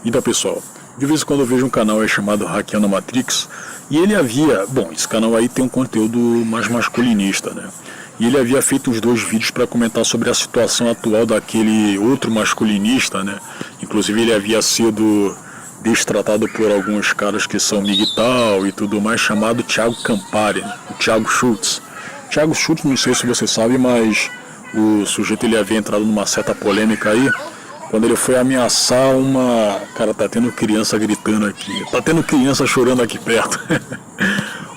Então, pessoal, de vez em quando eu vejo um canal aí chamado Hackeando a Matrix, e ele havia, bom, esse canal aí tem um conteúdo mais masculinista, né? E ele havia feito os 2 vídeos para comentar sobre a situação atual daquele outro masculinista, né? Inclusive ele havia sido destratado por alguns caras que são migtal e tudo mais, chamado Thiago Campari, o Thiago Schultz. Thiago Schultz, não sei se você sabe, mas o sujeito ele havia entrado numa certa polêmica aí, quando ele foi ameaçar uma... Cara, tá tendo criança gritando aqui, tá tendo criança chorando aqui perto.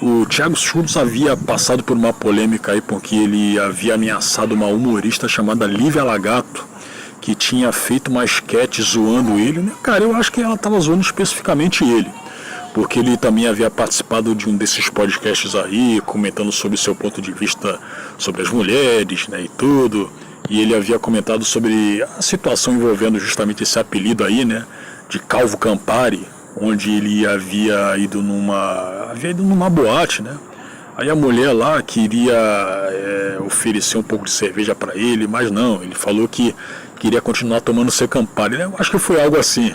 O Thiago Schultz havia passado por uma polêmica aí porque ele havia ameaçado uma humorista chamada Lívia Lagato, que tinha feito uma sketch zoando ele, né? Cara, eu acho que ela tava zoando especificamente ele, porque ele também havia participado de um desses podcasts aí, comentando sobre seu ponto de vista sobre as mulheres, né, e tudo. E ele havia comentado sobre a situação envolvendo justamente esse apelido aí, né, de Calvo Campari, onde ele havia ido numa boate, né. Aí a mulher lá queria oferecer um pouco de cerveja para ele, mas não, ele falou que queria continuar tomando seu Campari, né? Eu acho que foi algo assim.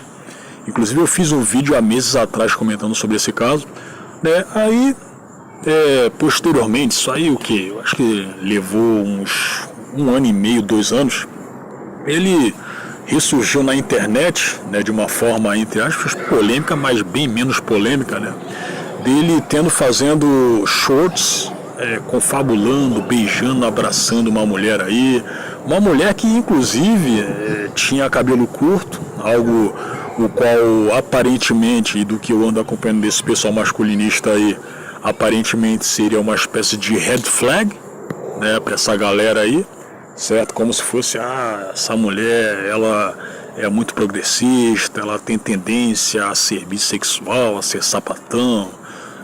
Inclusive eu fiz um vídeo há meses atrás comentando sobre esse caso, né. Aí, posteriormente, isso aí o que? Eu acho que levou uns 1 ano e meio, 2 anos, ele ressurgiu na internet, né, de uma forma, entre aspas, polêmica, mas bem menos polêmica, né, dele fazendo shorts, confabulando, beijando, abraçando uma mulher aí, uma mulher que inclusive tinha cabelo curto, algo o qual aparentemente, e do que eu ando acompanhando desse pessoal masculinista aí, aparentemente seria uma espécie de red flag, né, para essa galera aí, certo? Como se fosse, essa mulher, ela é muito progressista, ela tem tendência a ser bissexual, a ser sapatão,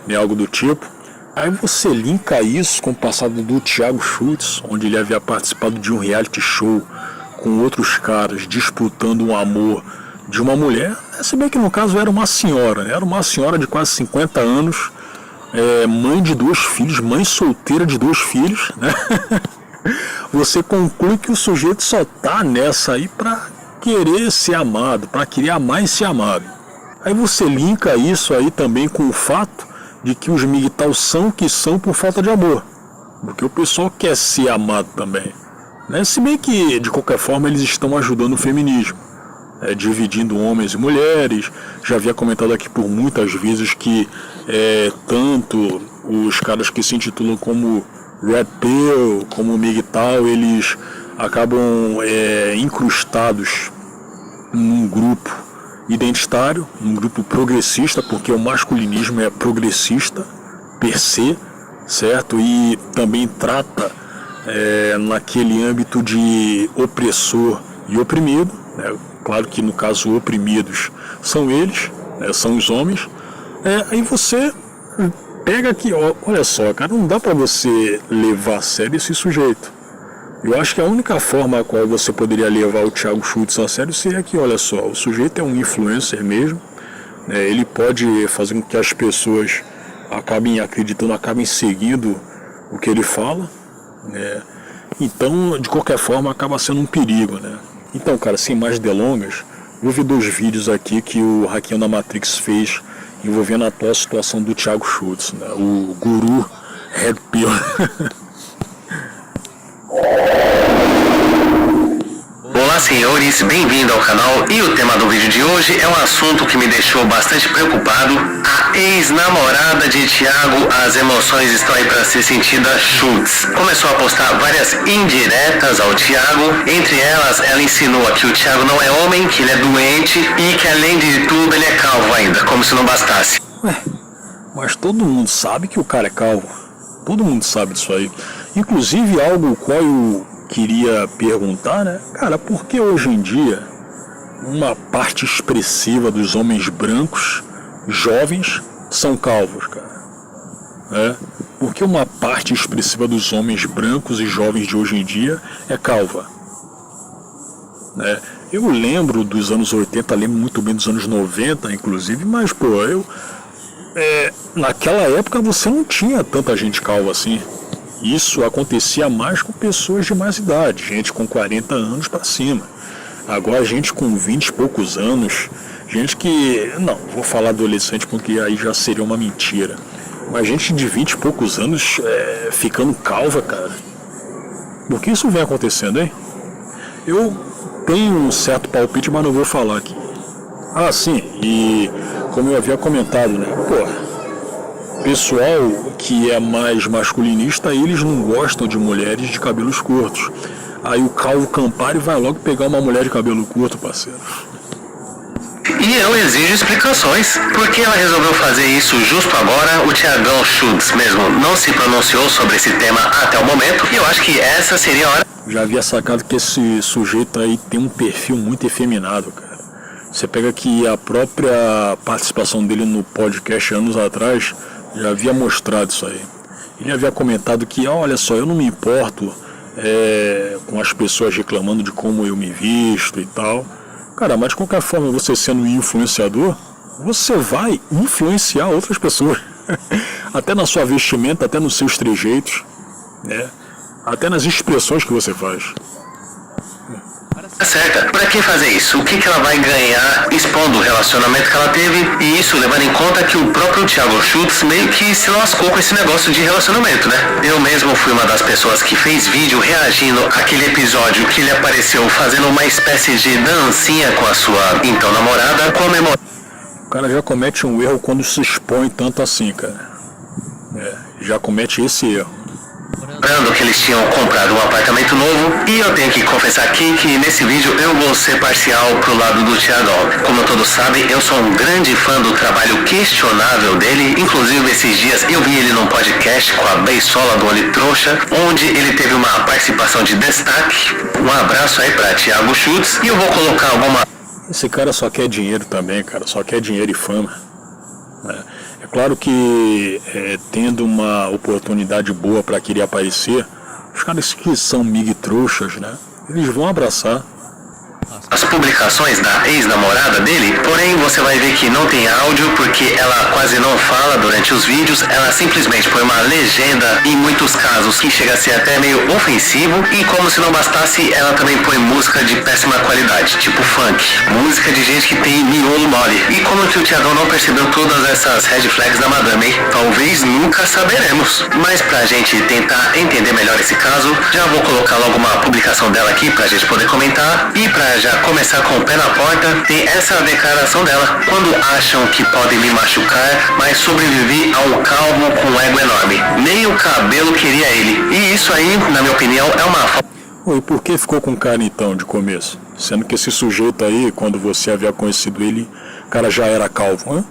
né, algo do tipo. Aí você linka isso com o passado do Thiago Schultz, onde ele havia participado de um reality show com outros caras disputando um amor de uma mulher, se bem que no caso era uma senhora, né? Era uma senhora de quase 50 anos, mãe de 2 filhos, mãe solteira de 2 filhos, né? Você conclui que o sujeito só tá nessa aí para querer ser amado, para querer amar e ser amado. Aí você linka isso aí também com o fato de que os migtal são o que são por falta de amor, porque o pessoal quer ser amado também, né? Se bem que de qualquer forma eles estão ajudando o feminismo, dividindo homens e mulheres. Já havia comentado aqui por muitas vezes que tanto os caras que se intitulam como Red Pill, como migtal, eles acabam incrustados num grupo identitário, num grupo progressista, porque o masculinismo é progressista per se, certo? E também trata naquele âmbito de opressor e oprimido, né? Claro que no caso oprimidos são eles, né? São os homens. Aí você pega aqui, olha só, cara, não dá pra você levar a sério esse sujeito. Eu acho que a única forma a qual você poderia levar o Thiago Schultz a sério seria que, olha só, o sujeito é um influencer mesmo, né? Ele pode fazer com que as pessoas acabem acreditando, acabem seguindo o que ele fala, né? Então, de qualquer forma, acaba sendo um perigo, né? Então, cara, sem mais delongas, vou ver 2 vídeos aqui que o Hackeando a Matrix fez envolvendo a atual situação do Thiago Schultz, né? O guru Red Pill. Olá senhores, bem-vindo ao canal, e o tema do vídeo de hoje é um assunto que me deixou bastante preocupado. A ex-namorada de Thiago, as emoções estão aí para ser sentida, Schultz. Começou a postar várias indiretas ao Thiago, entre elas ela insinuou que o Thiago não é homem, que ele é doente e que além de tudo ele é calvo ainda, como se não bastasse. Mas todo mundo sabe que o cara é calvo, todo mundo sabe disso aí. Inclusive algo qual eu queria perguntar, né? Cara, por que hoje em dia uma parte expressiva dos homens brancos jovens são calvos, cara? Por que uma parte expressiva dos homens brancos e jovens de hoje em dia é calva? Eu lembro dos anos 80, lembro muito bem dos anos 90, inclusive, mas, pô, naquela época você não tinha tanta gente calva assim. Isso acontecia mais com pessoas de mais idade, gente com 40 anos para cima. Agora, gente com 20 e poucos anos Gente que, não, vou falar adolescente porque aí já seria uma mentira, mas gente de 20 e poucos anos ficando calva, cara. Por que isso vem acontecendo, hein? Eu tenho um certo palpite, mas não vou falar aqui. Ah, sim, e como eu havia comentado, né? Pô, pessoal que é mais masculinista, eles não gostam de mulheres de cabelos curtos. Aí o Calvo Campari vai logo pegar uma mulher de cabelo curto, parceiro. E eu exijo explicações. Por que ela resolveu fazer isso justo agora? O Thiagão Schultz mesmo não se pronunciou sobre esse tema até o momento. E eu acho que essa seria a hora. Já havia sacado que esse sujeito aí tem um perfil muito efeminado, cara. Você pega que a própria participação dele no podcast anos atrás já havia mostrado isso aí. Ele havia comentado que, olha só, eu não me importo com as pessoas reclamando de como eu me visto e tal. Cara, mas de qualquer forma, você sendo um influenciador, você vai influenciar outras pessoas. Até na sua vestimenta, até nos seus trejeitos, né? Até nas expressões que você faz. Tá certa. Pra que fazer isso? O que ela vai ganhar expondo o relacionamento que ela teve? E isso levando em conta que o próprio Thiago Schultz meio que se lascou com esse negócio de relacionamento, né? Eu mesmo fui uma das pessoas que fez vídeo reagindo àquele episódio que ele apareceu fazendo uma espécie de dancinha com a sua então namorada, comemorando. O cara já comete um erro quando se expõe tanto assim, cara. Já comete esse erro. Que eles tinham comprado um apartamento novo, e eu tenho que confessar aqui que nesse vídeo eu vou ser parcial pro lado do Thiagão. Como todos sabem, eu sou um grande fã do trabalho questionável dele, inclusive esses dias eu vi ele num podcast com a Beisola do Olho Trouxa, onde ele teve uma participação de destaque. Um abraço aí pra Thiago Schultz, e eu vou colocar alguma... Esse cara só quer dinheiro também, cara, só quer dinheiro e fama. É claro que tendo uma oportunidade boa para querer aparecer, os caras que são mig-trouxas, né, eles vão abraçar. As publicações da ex-namorada dele, porém você vai ver que não tem áudio porque ela quase não fala durante os vídeos, ela simplesmente põe uma legenda, em muitos casos que chega a ser até meio ofensivo, e como se não bastasse, ela também põe música de péssima qualidade, tipo funk, música de gente que tem miolo mole. E como que o Thiagão não percebeu todas essas red flags da madame, hein? Talvez nunca saberemos. Mas pra gente tentar entender melhor esse caso, já vou colocar logo uma publicação dela aqui pra gente poder comentar, e pra já começar com o pé na porta, tem essa declaração dela: quando acham que podem me machucar, mas sobrevivi a um calvo com um ego enorme. Nem o cabelo queria ele. E isso aí, na minha opinião, é uma falta. E por que ficou com cara então de começo? Sendo que esse sujeito aí, quando você havia conhecido ele, o cara já era calvo, hein?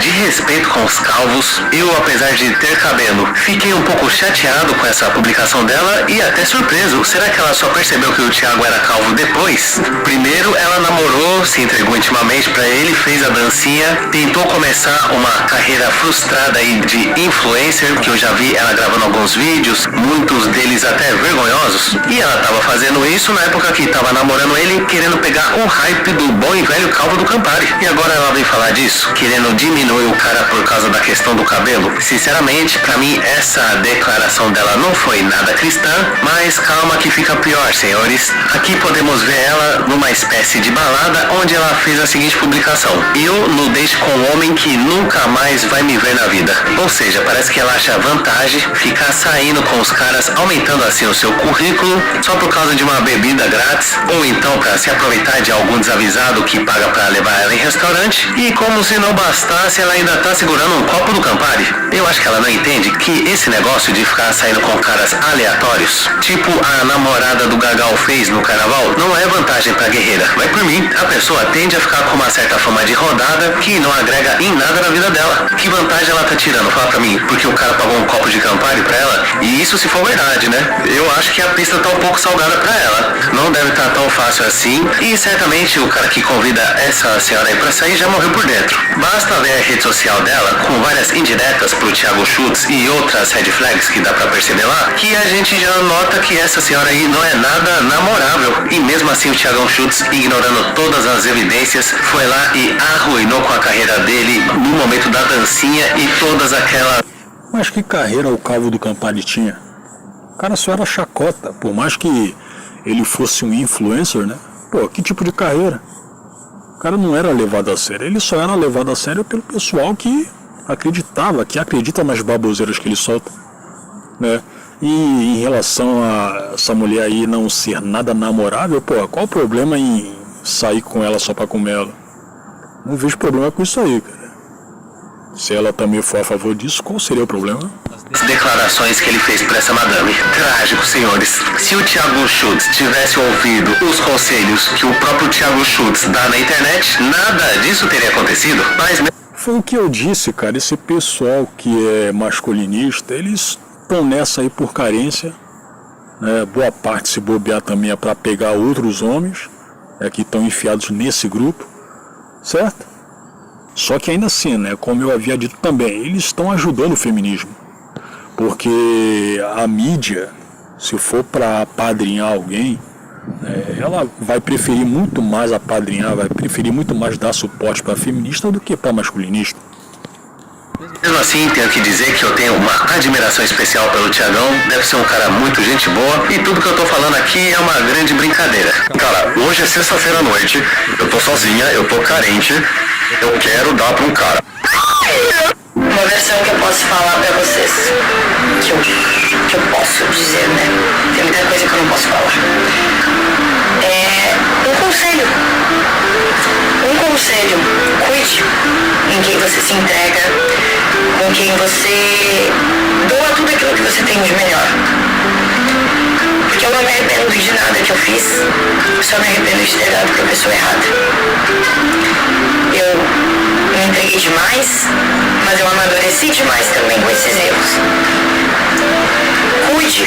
De respeito com os calvos, eu, apesar de ter cabelo, fiquei um pouco chateado com essa publicação dela e até surpreso. Será que ela só percebeu que o Thiago era calvo depois? Primeiro ela namorou, se entregou intimamente pra ele, fez a dancinha, tentou começar uma carreira frustrada aí de influencer, que eu já vi ela gravando alguns vídeos, muitos deles até vergonhosos, e ela tava fazendo isso na época que tava namorando ele, querendo pegar o hype do bom e velho calvo do Campari. E agora ela vem falar disso, querendo diminuir o cara por causa da questão do cabelo. Sinceramente, pra mim, essa declaração dela não foi nada cristã, mas calma que fica pior, senhores. Aqui podemos ver ela numa espécie de balada, onde ela fez a seguinte publicação: eu no date com um homem que nunca mais vai me ver na vida. Ou seja, parece que ela acha vantagem ficar saindo com os caras, aumentando assim o seu currículo, só por causa de uma bebida grátis, ou então pra se aproveitar de algum desavisado que paga pra levar ela em restaurante. E como se não bastasse, ela ainda tá segurando um copo do Campari. Eu acho que ela não entende que esse negócio de ficar saindo com caras aleatórios, tipo a namorada do Gagal fez no carnaval, não é vantagem pra guerreira. Vai por mim, a pessoa tende a ficar com uma certa fama de rodada que não agrega em nada na vida dela. Que vantagem ela tá tirando? Fala pra mim, porque o cara pagou um copo de Campari pra ela? E isso se for verdade, né? Eu acho que a pista tá um pouco salgada pra ela. Não deve estar tão fácil assim, e certamente o cara que convida essa senhora aí pra sair já morreu por dentro. Basta ver a rede social dela, com várias indiretas pro Thiago Schultz e outras red flags que dá pra perceber lá, que a gente já nota que essa senhora aí não é nada namorável. E mesmo assim o Thiago Schultz, ignorando todas as evidências, foi lá e arruinou com a carreira dele no momento da dancinha e todas aquelas... Mas que carreira o calvo do Campari tinha? O cara só era chacota, por mais que ele fosse um influencer, né? Pô, que tipo de carreira? cara não era levado a sério. Ele só era levado a sério pelo pessoal que acreditava, que acredita nas baboseiras que ele solta, né? E em relação a essa mulher aí não ser nada namorável, pô, qual o problema em sair com ela só pra comer ela? Não vejo problema com isso aí, cara. Se ela também for a favor disso, qual seria o problema? As declarações que ele fez para essa madame. Trágico, senhores. Se o Thiago Schultz tivesse ouvido os conselhos que o próprio Thiago Schultz dá na internet, nada disso teria acontecido. Mas foi o que eu disse, cara. Esse pessoal que é masculinista, eles estão nessa aí por carência, né? Boa parte, se bobear, também é para pegar outros homens, que estão enfiados nesse grupo, certo? Só que ainda assim, né, como eu havia dito também, eles estão ajudando o feminismo, porque a mídia, se for para apadrinhar alguém, ela vai preferir muito mais apadrinhar, vai preferir muito mais dar suporte para feminista do que para masculinista. Mesmo assim, tenho que dizer que eu tenho uma admiração especial pelo Thiagão. Deve ser um cara muito gente boa. E tudo que eu tô falando aqui é uma grande brincadeira. Cara, hoje é sexta-feira à noite. Eu tô sozinha, eu tô carente. Eu quero dar pra um cara. Uma versão que eu posso falar pra vocês. Que eu posso dizer, né? Tem muita coisa que eu não posso falar. Um conselho. Cuide em quem você se entrega, com quem você doa tudo aquilo que você tem de melhor. Porque eu não me arrependo de nada que eu fiz, só me arrependo de ter dado pra pessoa errada. Eu me entreguei demais, mas eu amadureci demais também com esses erros. Cuide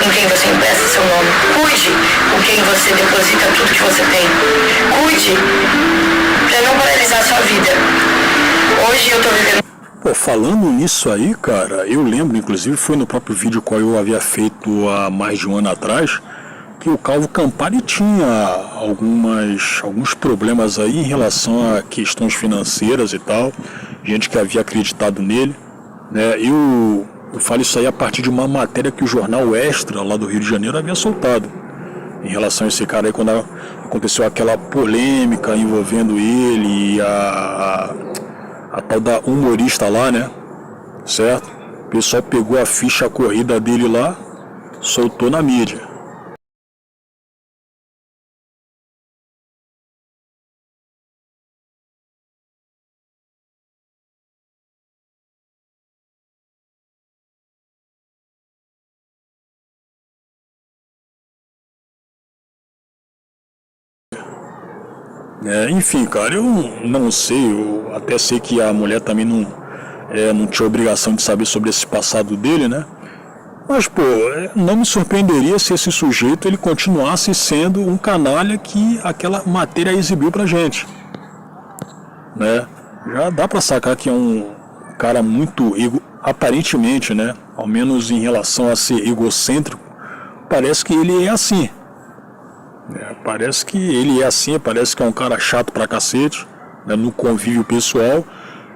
em quem você empresta seu nome. Cuide com quem você deposita tudo que você tem. Cuide pra não paralisar sua vida. Hoje eu tô vivendo... Pô, falando nisso aí, cara, eu lembro, inclusive, foi no próprio vídeo que eu havia feito há mais de um ano atrás, que o Calvo Campari tinha alguns problemas aí em relação a questões financeiras e tal, gente que havia acreditado nele, né? Eu falo isso aí a partir de uma matéria que o jornal Extra, lá do Rio de Janeiro, havia soltado, em relação a esse cara aí, quando aconteceu aquela polêmica envolvendo ele e a tal da humorista lá, né? Certo? O pessoal pegou a ficha corrida dele lá, soltou na mídia. Enfim, cara, eu não sei, eu até sei que a mulher também não tinha obrigação de saber sobre esse passado dele, né? Mas, pô, não me surpreenderia se esse sujeito ele continuasse sendo um canalha que aquela matéria exibiu pra gente, né? Já dá pra sacar que é um cara muito aparentemente, né? Ao menos em relação a ser egocêntrico, parece que ele é assim. Parece que ele é assim, parece que é um cara chato pra cacete, né, no convívio pessoal,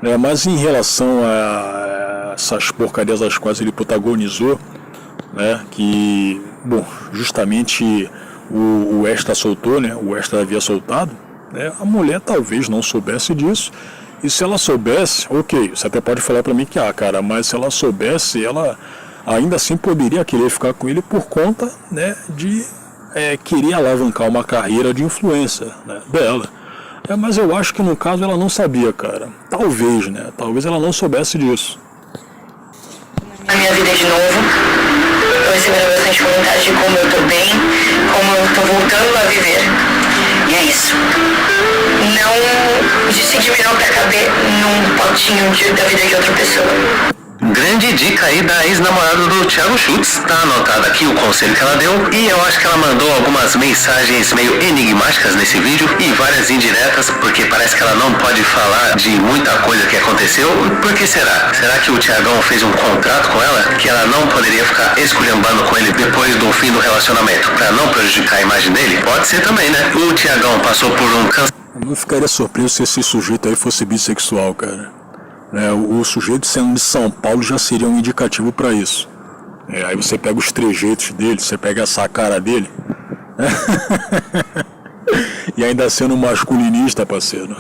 né, mas em relação a essas porcarias as quais ele protagonizou, né, que, bom, justamente o Extra soltou, né, o Extra havia soltado, né, a mulher talvez não soubesse disso, e se ela soubesse, ok, você até pode falar pra mim que, cara, mas se ela soubesse, ela ainda assim poderia querer ficar com ele por conta, né, de... queria alavancar uma carreira de influência, né, dela. Mas eu acho que no caso ela não sabia, cara. Talvez, né? Talvez ela não soubesse disso. A minha vida de novo. Eu recebendo bastante comentários de como eu tô bem, como eu tô voltando a viver. E é isso. Não decidi não pra caber num potinho da vida de outra pessoa. Grande dica aí da ex-namorada do Thiago Schultz. Tá anotado aqui o conselho que ela deu. E eu acho que ela mandou algumas mensagens meio enigmáticas nesse vídeo e várias indiretas, porque parece que ela não pode falar de muita coisa que aconteceu. Por que será? Será que o Thiagão fez um contrato com ela que ela não poderia ficar esculhambando com ele depois do fim do relacionamento, pra não prejudicar a imagem dele? Pode ser também, né? O Thiagão passou por um Eu não ficaria surpreso se esse sujeito aí fosse bissexual, cara. O sujeito sendo de São Paulo já seria um indicativo para isso. Aí você pega os trejeitos dele, você pega essa cara dele. E ainda sendo masculinista, parceiro.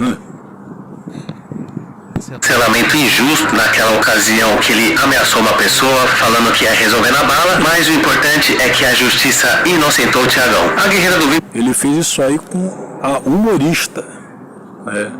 Cancelamento injusto naquela ocasião que ele ameaçou uma pessoa falando que ia resolver na bala, mas o importante é que a justiça inocentou o Thiagão. A guerreira do vídeo. Ele fez isso aí com a humorista, né?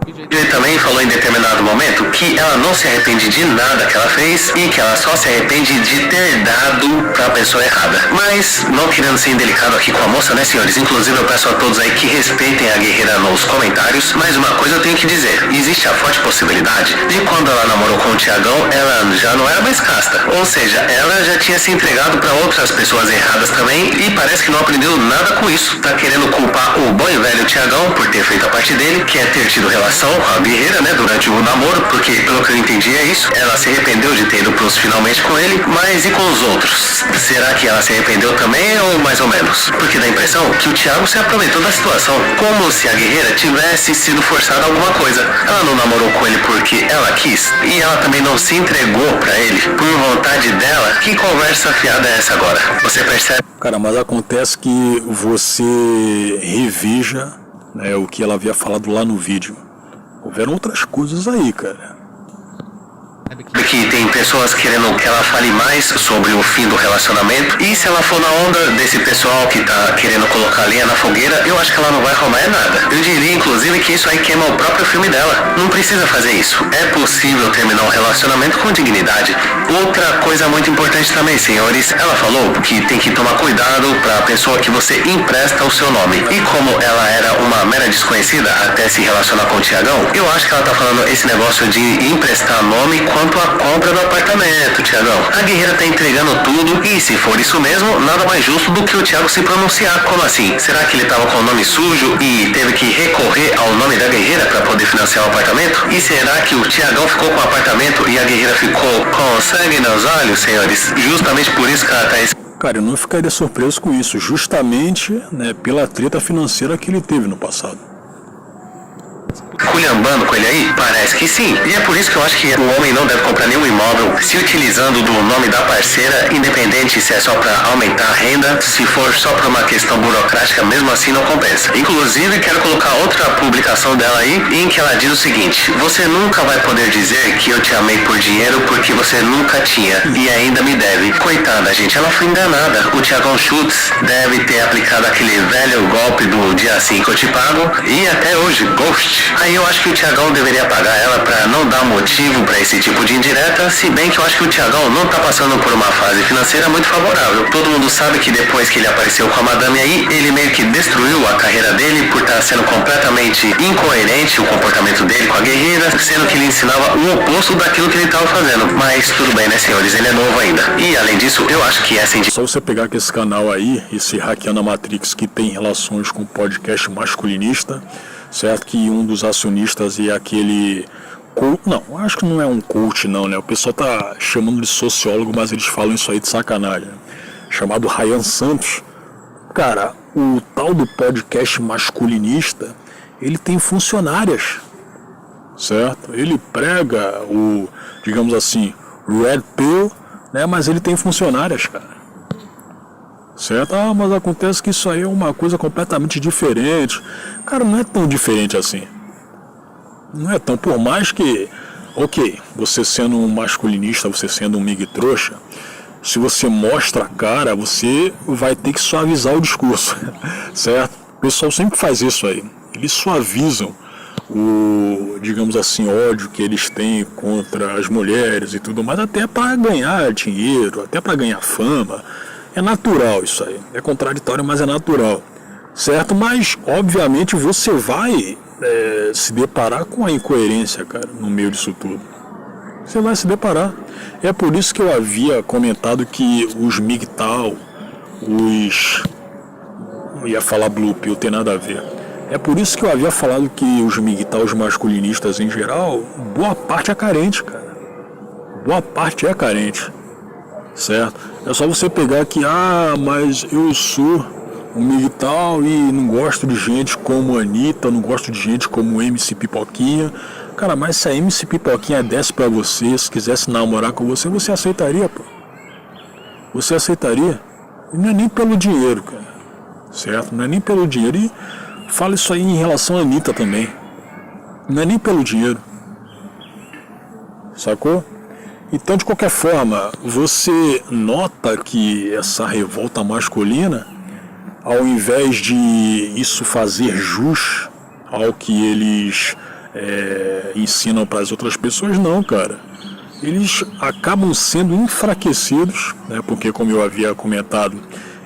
Ele também falou em determinado momento que ela não se arrepende de nada que ela fez e que ela só se arrepende de ter dado pra pessoa errada. Mas, não querendo ser indelicado aqui com a moça, né, senhores? Inclusive eu peço a todos aí que respeitem a guerreira nos comentários, mas uma coisa eu tenho que dizer: existe a forte possibilidade de quando ela namorou com o Thiagão, ela já não era mais casta. Ou seja, ela já tinha se entregado pra outras pessoas erradas também e parece que não aprendeu nada com isso. Tá querendo culpar o bom e velho Thiagão por ter feito a parte dele, que é ter tido relação com a guerreira, né, durante o namoro, porque pelo que eu entendi é isso. Ela se arrependeu de ter ido pros finalmente com ele, mas e com os outros? Será que ela se arrependeu também ou mais ou menos? Porque dá a impressão que o Thiago se aproveitou da situação, como se a guerreira tivesse sido forçada a alguma coisa. Ela não namorou com ele porque ela quis, e ela também não se entregou pra ele por vontade dela. Que conversa fiada é essa agora? Você percebe? Cara, mas acontece que você reveja, né, o que ela havia falado lá no vídeo. Houveram outras coisas aí, cara. Que tem pessoas querendo que ela fale mais sobre o fim do relacionamento, e se ela for na onda desse pessoal que tá querendo colocar lenha na fogueira, eu acho que ela não vai arrumar nada. Eu diria inclusive que isso aí queima o próprio filme dela. Não precisa fazer isso. É possível terminar um relacionamento com dignidade. Outra coisa muito importante também, senhores, ela falou que tem que tomar cuidado pra pessoa que você empresta o seu nome. E como ela era uma mera desconhecida até se relacionar com o Thiagão, eu acho que ela tá falando esse negócio de emprestar nome quanto a compra do apartamento, Thiagão. A guerreira tá entregando tudo e, se for isso mesmo, nada mais justo do que o Thiago se pronunciar. Como assim? Será que ele tava com o nome sujo e teve que recorrer ao nome da guerreira para poder financiar o apartamento? E será que o Thiagão ficou com o apartamento e a guerreira ficou com sangue nos olhos, senhores? Justamente por isso que ela tá... Cara, eu não ficaria surpreso com isso, justamente, né, pela treta financeira que ele teve no passado. Culhambando com ele aí? Parece que sim. E é por isso que eu acho que o homem não deve comprar nenhum imóvel se utilizando do nome da parceira, independente se é só para aumentar a renda, se for só por uma questão burocrática, mesmo assim não compensa. Inclusive, quero colocar outra publicação dela aí, em que ela diz o seguinte: você nunca vai poder dizer que eu te amei por dinheiro porque você nunca tinha e ainda me deve. Coitada, gente, ela foi enganada. O Thiagão Schultz deve ter aplicado aquele velho golpe do dia assim que eu te pago, e até hoje, ghost. Aí eu acho que o Thiagão deveria pagar ela pra não dar motivo pra esse tipo de indireta, se bem que eu acho que o Thiagão não tá passando por uma fase financeira muito favorável. Todo mundo sabe que depois que ele apareceu com a madame aí, ele meio que destruiu a carreira dele por estar sendo completamente incoerente o comportamento dele com a guerreira, sendo que ele ensinava o oposto daquilo que ele tava fazendo. Mas tudo bem, né, senhores? Ele é novo ainda. E além disso, eu acho que essa Só você pegar que esse canal aí, esse Hackeando a Matrix, que tem relações com o podcast masculinista, certo? Que um dos acionistas é aquele... Não, acho que não é um coach não, né? O pessoal tá chamando de sociólogo, mas eles falam isso aí de sacanagem. Chamado Ryan Santos. Cara, o tal do podcast masculinista, ele tem funcionárias, certo? Ele prega o, digamos assim, Red Pill, né? Mas ele tem funcionárias, cara. Certo? Ah, mas acontece que isso aí é uma coisa completamente diferente. Cara, não é tão diferente assim. Não é tão, por mais que, ok, você sendo um masculinista, você sendo um mig trouxa, se você mostra a cara, você vai ter que suavizar o discurso, certo? O pessoal sempre faz isso aí. Eles suavizam o, digamos assim, ódio que eles têm contra as mulheres e tudo mais, até para ganhar dinheiro, até para ganhar fama. É natural isso aí, é contraditório, mas é natural, certo? Mas, obviamente, você vai se deparar com a incoerência, cara, no meio disso tudo. Você vai se deparar. É por isso que eu havia comentado que os MGTOW, não ia falar Blue Pill, tem nada a ver. É por isso que eu havia falado que os MGTOW, os masculinistas em geral, boa parte é carente, cara. Boa parte é carente. Certo? É só você pegar que, mas eu sou um MGTOW e não gosto de gente como a Anitta, não gosto de gente como MC Pipoquinha. Cara, mas se a MC Pipoquinha desse pra você, se quisesse namorar com você, você aceitaria, pô. Você aceitaria. E não é nem pelo dinheiro, cara. Certo? Não é nem pelo dinheiro. E Fala isso aí em relação à Anitta também. Não é nem pelo dinheiro. Sacou? Então, de qualquer forma, você nota que essa revolta masculina, ao invés de isso fazer jus ao que eles ensinam para as outras pessoas, não, cara. Eles acabam sendo enfraquecidos, né? Porque, como eu havia comentado,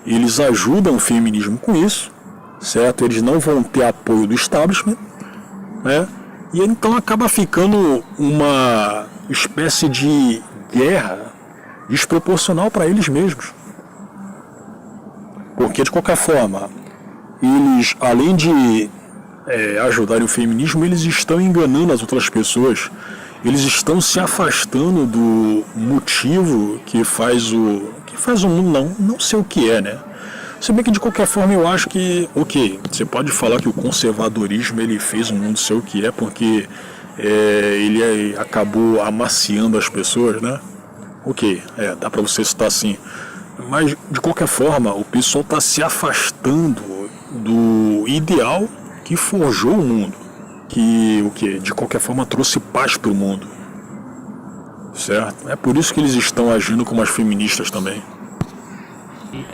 eles ajudam o feminismo com isso, certo? Eles não vão ter apoio do establishment, né? E então acaba ficando uma espécie de guerra desproporcional para eles mesmos. Porque, de qualquer forma, eles, além de ajudarem o feminismo, eles estão enganando as outras pessoas. Eles estão se afastando do motivo que faz o mundo não sei o que é, né? Se bem que, de qualquer forma, eu acho que, ok, você pode falar que o conservadorismo ele fez o mundo ser o que é, porque ele acabou amaciando as pessoas, né? Ok, dá pra você citar assim. Mas, de qualquer forma, o pessoal está se afastando do ideal que forjou o mundo. Que, de qualquer forma, trouxe paz para o mundo. Certo? É por isso que eles estão agindo como as feministas também.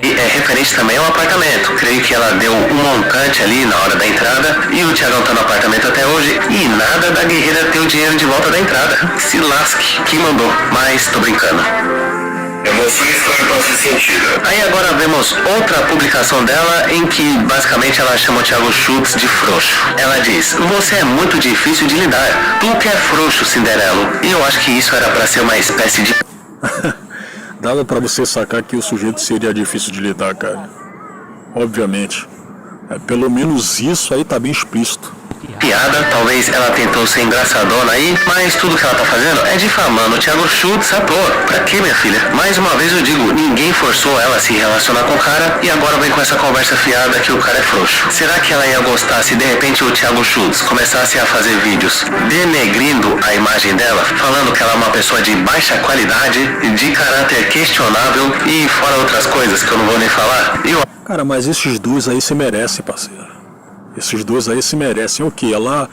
E é referente também ao apartamento. Creio que ela deu um montante ali na hora da entrada e o Thiagão tá no apartamento até hoje e nada da guerreira ter o dinheiro de volta da entrada. Se lasque, quem mandou? Mas tô brincando. Emoções para ser sentida. Aí agora vemos outra publicação dela em que basicamente ela chama o Thiago Schultz de frouxo. Ela diz: você é muito difícil de lidar. Tu que é frouxo, Cinderelo. E eu acho que isso era para ser uma espécie de... Dava pra você sacar que o sujeito seria difícil de lidar, cara. Obviamente. Pelo menos isso aí tá bem explícito. Piada, talvez ela tentou ser engraçadona aí, mas tudo que ela tá fazendo é difamando o Thiago Schultz, ator. Pra quê, minha filha? Mais uma vez eu digo, ninguém forçou ela a se relacionar com o cara e agora vem com essa conversa fiada que o cara é frouxo. Será que ela ia gostar se de repente o Thiago Schultz começasse a fazer vídeos denegrindo a imagem dela, falando que ela é uma pessoa de baixa qualidade, de caráter questionável e fora outras coisas que eu não vou nem falar? Cara, mas esses dois aí se merecem, parceiro. Esses dois aí se merecem o quê? Ela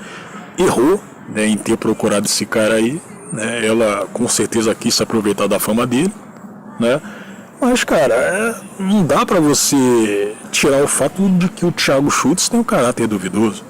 errou, né, em ter procurado esse cara aí, né? Ela com certeza quis se aproveitar da fama dele, né? Mas, cara, não dá pra você tirar o fato de que o Thiago Schultz tem um caráter duvidoso.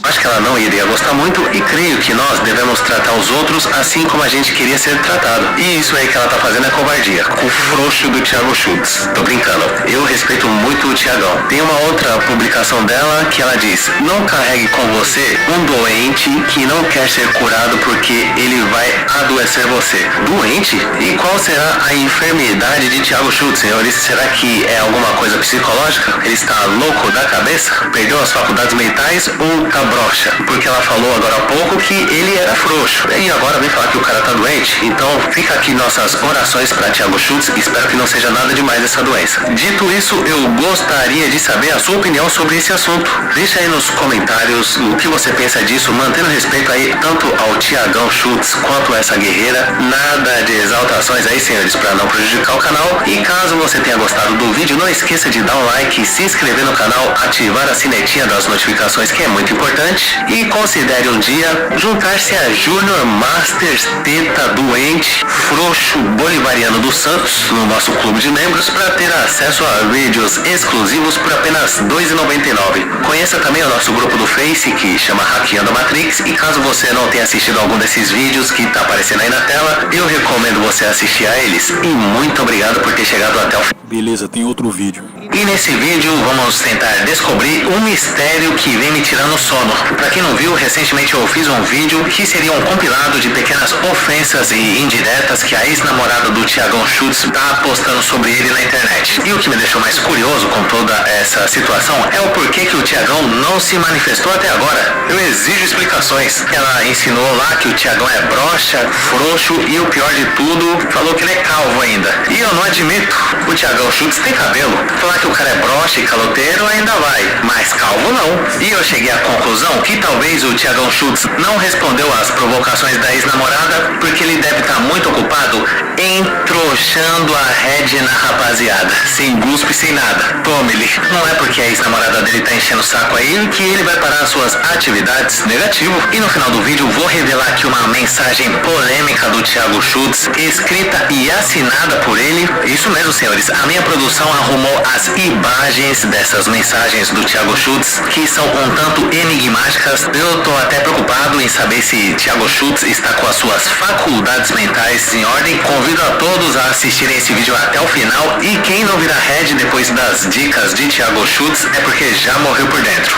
Acho que ela não iria gostar muito e creio que nós devemos tratar os outros assim como a gente queria ser tratado. E isso aí que ela tá fazendo é covardia, com o frouxo do Thiago Schultz. Tô brincando, eu respeito muito o Thiagão. Tem uma outra publicação dela que ela diz: não carregue com você um doente que não quer ser curado porque ele vai adoecer você. Doente? E qual será a enfermidade de Thiago Schultz, senhores? Será que é alguma coisa psicológica? Ele está louco da cabeça? Perdeu as faculdades mentais ou tá broxa? Porque ela falou agora há pouco que ele era frouxo. E agora vem falar que o cara tá doente. Então fica aqui nossas orações para Thiago Schultz. Espero que não seja nada demais essa doença. Dito isso, eu gostaria de saber a sua opinião sobre esse assunto. Deixa aí nos comentários o que você pensa disso, mantendo respeito aí tanto ao Thiagão Schultz quanto a essa guerreira. Nada de exaltações aí, senhores, para não prejudicar o canal. E caso você tenha gostado do vídeo, não esqueça de dar um like, se inscrever no canal, ativar a sinetinha das notificações, que é muito importante, e considere um dia juntar-se a Junior Masters Teta Doente Frouxo Bolivariano dos Santos no nosso clube de membros para ter acesso a vídeos exclusivos por apenas R$ 2,99. Conheça também o nosso grupo do Face que chama Hackeando a Matrix, e caso você não tenha assistido algum desses vídeos que tá aparecendo aí na tela, eu recomendo você assistir a eles. E muito obrigado por ter chegado até o fim. Beleza, tem outro vídeo. E nesse vídeo vamos tentar descobrir um mistério que vem me tirando o sono. Pra quem não viu, recentemente eu fiz um vídeo que seria um compilado de pequenas ofensas e indiretas que a ex-namorada do Thiagão Schultz tá postando sobre ele na internet. E o que me deixou mais curioso com toda essa situação é o porquê que o Thiagão não se manifestou até agora. Eu exijo explicações. Ela ensinou lá que o Thiagão é broxa, frouxo e o pior de tudo, falou que ele é calvo ainda. E eu não admito. O Thiagão Schultz tem cabelo. Falar que o cara é broxa e caloteiro ainda vai, mas calvo não. E eu cheguei à conclusão conclusão que talvez o Thiagão Schultz não respondeu às provocações da ex-namorada porque ele deve estar muito ocupado entrouxando a Red na rapaziada, sem guspe, sem nada. Tome-lhe, não é porque a ex-namorada dele tá enchendo o saco aí que ele vai parar suas atividades. Negativo. E no final do vídeo vou revelar aqui uma mensagem polêmica do Thiago Schultz, escrita e assinada por ele. Isso mesmo, senhores, a minha produção arrumou as imagens dessas mensagens do Thiago Schultz, que são um tanto enigmáticas. Eu tô até preocupado em saber se Thiago Schultz está com as suas faculdades mentais em ordem. Convido a todos a assistirem esse vídeo até o final, e quem não virar Red depois das dicas de Thiago Schultz é porque já morreu por dentro.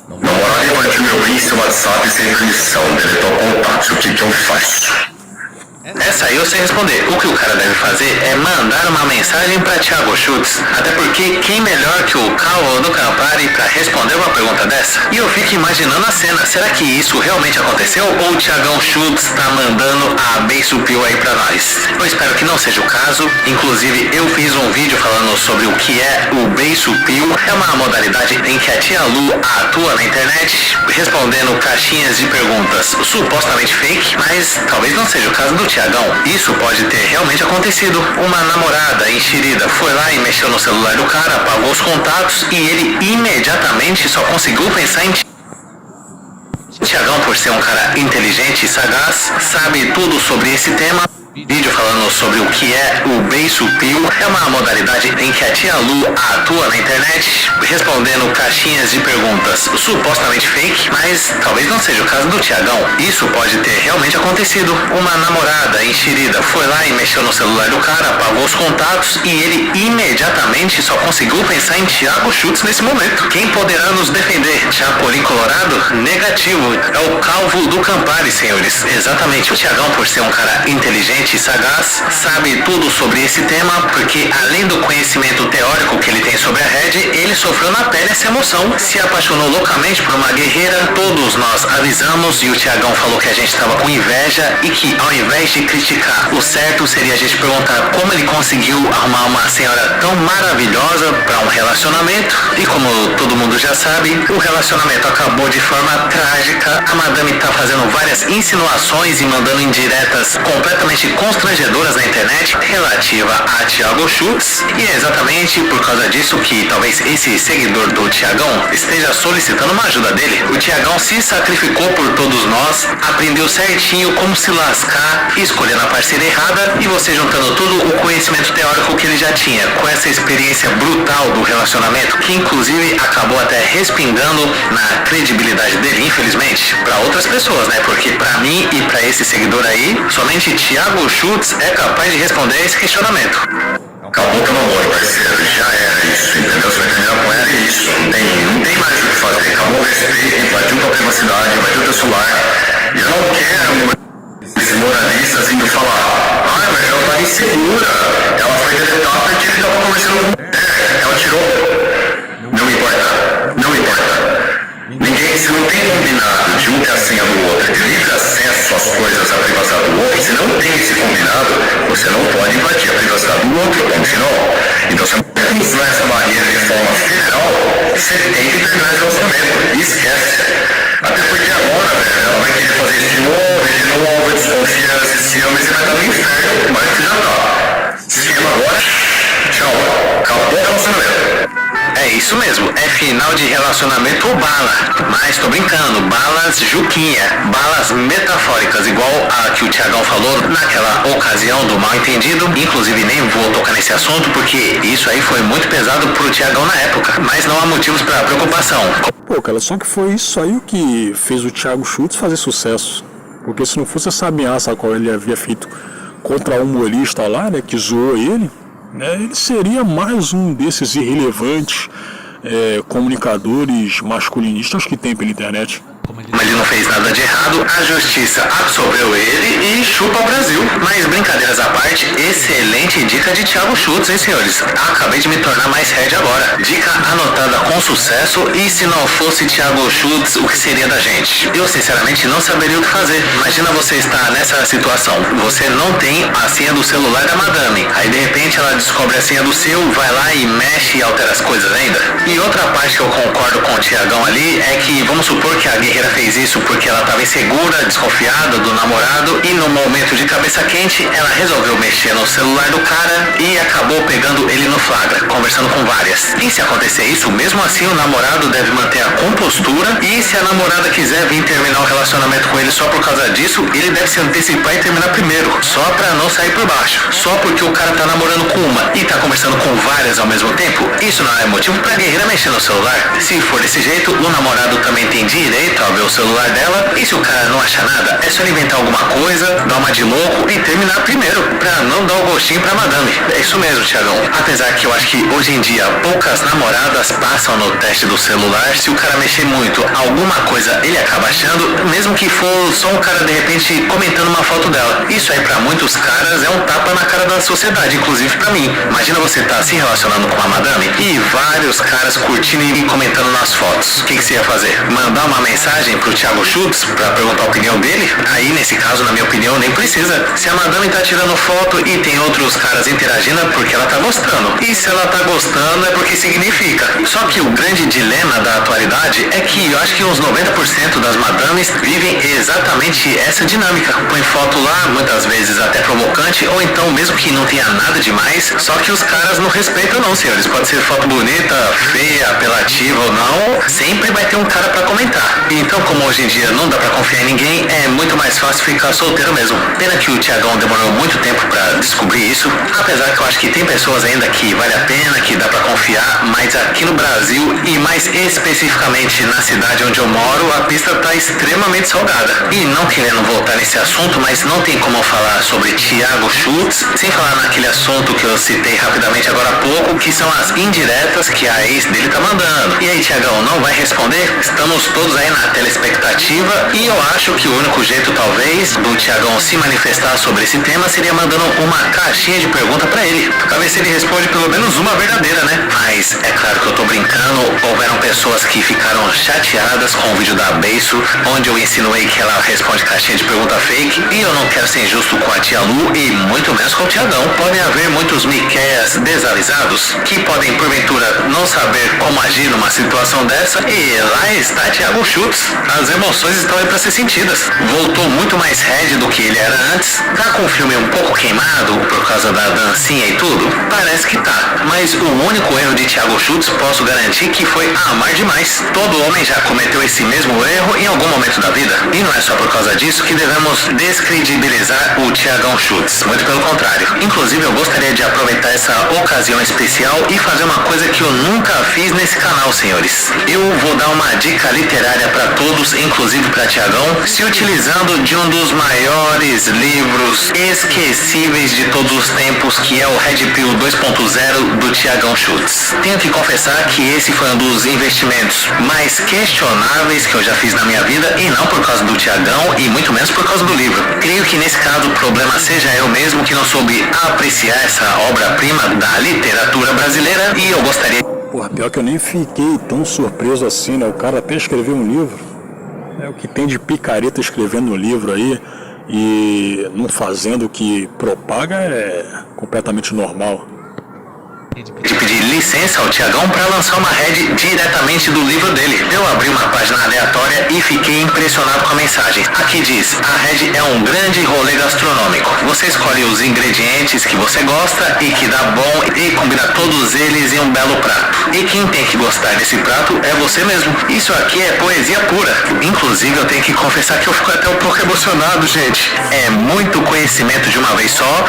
Namorada invadiu meu Insta, WhatsApp sem permissão, deletou contatos, o que eu faço? Essa aí eu sei responder. O que o cara deve fazer é mandar uma mensagem para Thiago Schultz, até porque quem melhor que o Cauã do Campari para responder uma pergunta dessa? E eu fico imaginando a cena, será que isso realmente aconteceu ou o Thiagão Schultz tá mandando a beiço pio aí para nós? Eu espero que não seja o caso. Inclusive eu fiz um vídeo falando sobre o que é o beiço pio. É uma modalidade em que a tia Lu atua na internet respondendo caixinhas de perguntas supostamente fake, mas talvez não seja o caso do Thiagão. Isso pode ter realmente acontecido. Uma namorada enxerida foi lá e mexeu no celular do cara, apagou os contatos e ele imediatamente só conseguiu pensar em Thiagão, por ser um cara inteligente e sagaz, sabe tudo sobre esse tema. Vídeo falando sobre o que é o beiço pio. É uma modalidade em que a tia Lu atua na internet respondendo caixinhas de perguntas supostamente fake, mas talvez não seja o caso do Thiagão. Isso pode ter realmente acontecido. Uma namorada enxerida foi lá e mexeu no celular do cara, apagou os contatos e ele imediatamente só conseguiu pensar em Thiago Schultz nesse momento. Quem poderá nos defender? Chapolin Colorado? Negativo. É o Calvo do Campari, senhores. Exatamente. O Thiagão, por ser um cara inteligente e sagaz, sabe tudo sobre esse tema, porque além do conhecimento teórico que ele tem sobre a Red, ele sofreu na pele essa emoção, se apaixonou loucamente por uma guerreira. Todos nós avisamos e o Thiagão falou que a gente estava com inveja e que ao invés de criticar, o certo seria a gente perguntar como ele conseguiu arrumar uma senhora tão maravilhosa para um relacionamento. E como todo mundo já sabe, o relacionamento acabou de forma trágica. A madame tá fazendo várias insinuações e mandando indiretas completamente constrangedoras na internet relativa a Thiago Schultz, e é exatamente por causa disso que talvez esse seguidor do Thiagão esteja solicitando uma ajuda dele. O Thiagão se sacrificou por todos nós, aprendeu certinho como se lascar, escolhendo a parceira errada, e você juntando todo o conhecimento teórico que ele já tinha com essa experiência brutal do relacionamento, que inclusive acabou até respingando na credibilidade dele, infelizmente, para outras pessoas, né? Porque para mim e para esse seguidor aí, somente Thiago Schultz é capaz de responder esse questionamento. Acabou teu namoro, parceiro, já era isso, entendeu? Você vai terminar com ela e isso, não tem mais o que fazer. Acabou o respeito, invadiu tua privacidade, invadiu teu celular. E eu não quero esse moralista assim de falar, mas ela tá insegura, ela foi deletada porque ele tava conversando com ela tirou. Não importa, não importa. Ninguém, se não tem combinado de um ter a senha do outro, de livre acesso às coisas, à privacidade do outro, se não tem esse combinado, você não pode invadir a privacidade do outro, ponto final. Então, se você não usar essa barreira de forma federal, você tem que terminar esse relacionamento. E esquece. Até porque agora, velho, ela vai querer fazer isso de novo, desconfiança, esse ano, mas você vai estar no inferno, mas você já tá. Sistema agora, tchau. Acabou o relacionamento. É isso mesmo, é final de relacionamento bala, mas tô brincando, balas Juquinha, balas metafóricas, igual a que o Thiagão falou naquela ocasião do mal entendido. Inclusive nem vou tocar nesse assunto porque isso aí foi muito pesado pro Thiagão na época, mas não há motivos para preocupação. Pô, cara, só que foi isso aí o que fez o Thiago Schultz fazer sucesso, porque se não fosse essa ameaça a qual ele havia feito contra o humorista lá, né, que zoou ele, ele seria mais um desses irrelevantes comunicadores masculinistas que tem pela internet. Como ele não fez nada de errado, a justiça absolveu ele e chupa o Brasil. Mas brincadeiras à parte, excelente dica de Thiago Schultz, hein, senhores? Acabei de me tornar mais head agora. Dica anotada com sucesso, e se não fosse Thiago Schultz, o que seria da gente? Eu sinceramente não saberia o que fazer. Imagina você estar nessa situação, você não tem a senha do celular da madame, aí de repente ela descobre a senha do seu, vai lá e mexe e altera as coisas ainda. E outra parte que eu concordo com o Thiagão ali é que, vamos supor que a guerreira fez isso porque ela estava insegura, desconfiada do namorado, e no momento de cabeça quente ela resolveu mexer no celular do cara e acabou pegando ele no flagra, conversando com várias. E se acontecer isso, mesmo assim o namorado deve manter a compostura, e se a namorada quiser vir terminar o relacionamento com ele só por causa disso, ele deve se antecipar e terminar primeiro, só pra não sair por baixo. Só porque o cara tá namorando com uma e tá conversando com várias ao mesmo tempo, isso não é motivo pra guerreira mexer no celular. Se for desse jeito, o namorado também tem direito a ver o celular dela, e se o cara não achar nada, é só ele inventar alguma coisa, dar uma de louco e terminar primeiro, pra não dar o gostinho pra madame. É isso mesmo, Thiagão. Apesar que eu acho que hoje em dia poucas namoradas passam no teste do celular, se o cara mexer muito, alguma coisa ele acaba achando, mesmo que for só um cara de repente comentando uma foto dela. Isso aí pra muitos caras é um tapa na cara da sociedade, inclusive pra mim. Imagina você tá se relacionando com uma madame e vários caras curtindo e comentando nas fotos. O que você ia fazer? Mandar uma mensagem pro Thiago Schultz pra perguntar a opinião dele? Aí nesse caso, na minha opinião, nem precisa. Se a madame tá tirando foto e tem outros caras interagindo, é porque ela tá gostando. E se ela tá gostando, é porque significa. Só que o grande dilema da atualidade é que eu acho que uns 90% das madames vivem exatamente essa dinâmica. Põe foto lá, muitas vezes até provocante, ou então mesmo que não tenha nada demais, só que os caras não respeitam não, senhores. Pode ser foto bonita, feia, apelativa ou não, sempre vai ter um cara pra comentar. Então, como hoje em dia não dá pra confiar em ninguém, é muito mais fácil ficar solteiro mesmo. Pena que o Thiagão demorou muito tempo pra descobrir isso, apesar que eu acho que tem pessoas ainda que vale a pena, que dá pra confiar, mas aqui no Brasil, e mais especificamente na cidade onde eu moro, a pista tá extremamente salgada. E não querendo voltar nesse assunto, mas não tem como falar sobre Thiago Schultz sem falar naquele assunto que eu citei rapidamente agora há pouco, que são as indiretas que a ex dele tá mandando. E aí, Thiagão, não vai responder? Estamos todos aí na telespectativa, e eu acho que o único jeito, talvez, do Thiagão se manifestar sobre esse tema seria mandando uma caixinha de pergunta pra ele, pra ver se ele responde pelo menos uma verdadeira, né? Mas é claro que eu tô brincando, houveram pessoas que ficaram chateadas com o vídeo da Beiço, onde eu insinuei que ela responde caixinha de pergunta fake, e eu não quero ser injusto com a tia Lu e muito menos com o Thiagão. Podem haver muitos miqueias desavisados que podem porventura não saber como agir numa situação dessa, e lá está Thiago Schultz. As emoções estão aí pra ser sentidas. Voltou muito mais head do que ele era antes. Tá com o filme um pouco queimado por causa da dancinha e tudo? Parece que tá. Mas o único erro de Thiago Schultz, posso garantir que foi amar demais. Todo homem já cometeu esse mesmo erro em algum momento da vida. E não é só por causa disso que devemos descredibilizar o Thiagão Schultz. Muito pelo contrário. Inclusive, eu gostaria de aproveitar essa ocasião especial e fazer uma coisa que eu nunca fiz nesse canal, senhores. Eu vou dar uma dica literária para todos, inclusive para Thiagão, se utilizando de um dos maiores livros esquecíveis de todos os tempos, que é o Red Pill 2.0 do Thiagão Schultz. Tenho que confessar que esse foi um dos investimentos mais questionáveis que eu já fiz na minha vida, e não por causa do Thiagão e muito menos por causa do livro. Creio que nesse caso o problema seja eu mesmo que não soube apreciar essa obra-prima da literatura brasileira, e eu gostaria... Porra, pior que eu nem fiquei tão surpreso assim, né? O cara até escreveu um livro. É o que tem de picareta escrevendo um livro aí e não fazendo o que propaga é completamente normal. De pedir licença ao Thiagão para lançar uma head diretamente do livro dele. Eu abri uma página aleatória e fiquei impressionado com a mensagem. Aqui diz: a head é um grande rolê gastronômico. Você escolhe os ingredientes que você gosta e que dá bom e combina todos eles em um belo prato. E quem tem que gostar desse prato é você mesmo. Isso aqui é poesia pura. Inclusive, eu tenho que confessar que eu fico até um pouco emocionado, gente. É muito conhecimento de uma vez só,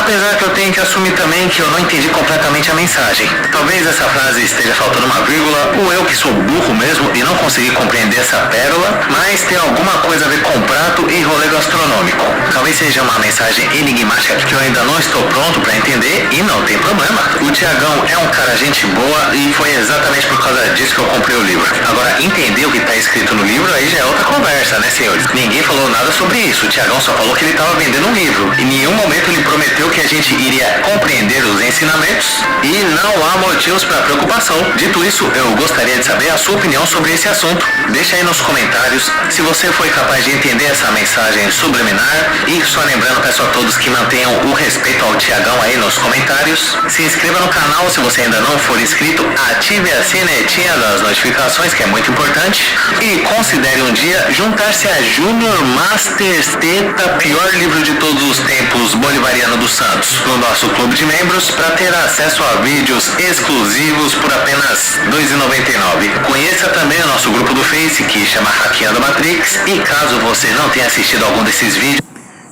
apesar que eu tenho que assumir também que eu não entendi completamente a mensagem. Talvez essa frase esteja faltando uma vírgula, ou eu que sou burro mesmo e não consegui compreender essa pérola, mas tem alguma coisa a ver com prato e rolê astronômico. Talvez seja uma mensagem enigmática que eu ainda não estou pronto para entender e não tem problema. O Tiagão é um cara gente boa e foi exatamente por causa disso que eu comprei o livro. Agora, entender o que está escrito no livro aí já é outra conversa, né, senhores? Ninguém falou nada sobre isso. O Tiagão só falou que ele estava vendendo um livro. Em nenhum momento ele prometeu que a gente iria compreender os ensinamentos e não há motivos para preocupação. Dito isso, eu gostaria de saber a sua opinião sobre esse assunto. Deixa aí nos comentários se você foi capaz de entender essa mensagem subliminar. E só lembrando, peço a todos que mantenham o respeito ao Tiagão aí nos comentários. Se inscreva no canal se você ainda não for inscrito. Ative a sinetinha das notificações, que é muito importante. E considere um dia juntar-se a Júnior Masters Teta, pior livro de todos os tempos, Bolivariano dos Santos, no nosso clube de membros, para ter acesso a vídeos exclusivos por apenas R$ 2,99. Conheça também o nosso grupo do Face, que chama Hackeando Matrix, e caso você não tenha assistido algum desses vídeos...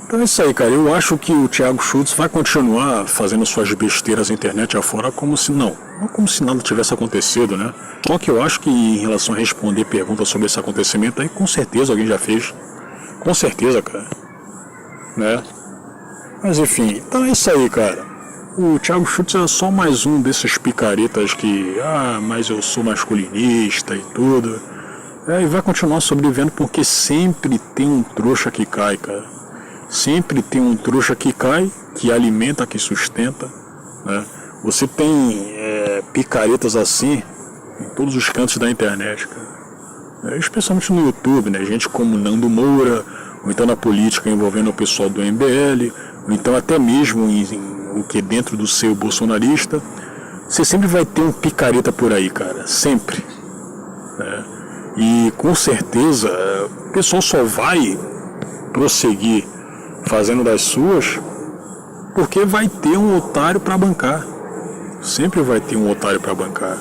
Então é isso aí, cara. Eu acho que o Thiago Schultz vai continuar fazendo suas besteiras na internet afora como se não como se nada tivesse acontecido, né? Só que eu acho que em relação a responder perguntas sobre esse acontecimento aí, com certeza alguém já fez. Com certeza, cara. Né? Mas enfim, então é isso aí, cara. O Thiago Schultz é só mais um desses picaretas que, mas eu sou masculinista e tudo. E vai continuar sobrevivendo porque sempre tem um trouxa que cai, cara. Sempre tem um trouxa que cai, que alimenta, que sustenta, né? Você tem picaretas assim em todos os cantos da internet, cara. Especialmente no YouTube, né? Gente como Nando Moura, ou então na política envolvendo o pessoal do MBL, ou então até mesmo o que dentro do seu bolsonarista. Você sempre vai ter um picareta por aí, cara. Sempre. Né? E com certeza o pessoal só vai prosseguir fazendo das suas porque vai ter um otário para bancar. Sempre vai ter um otário para bancar.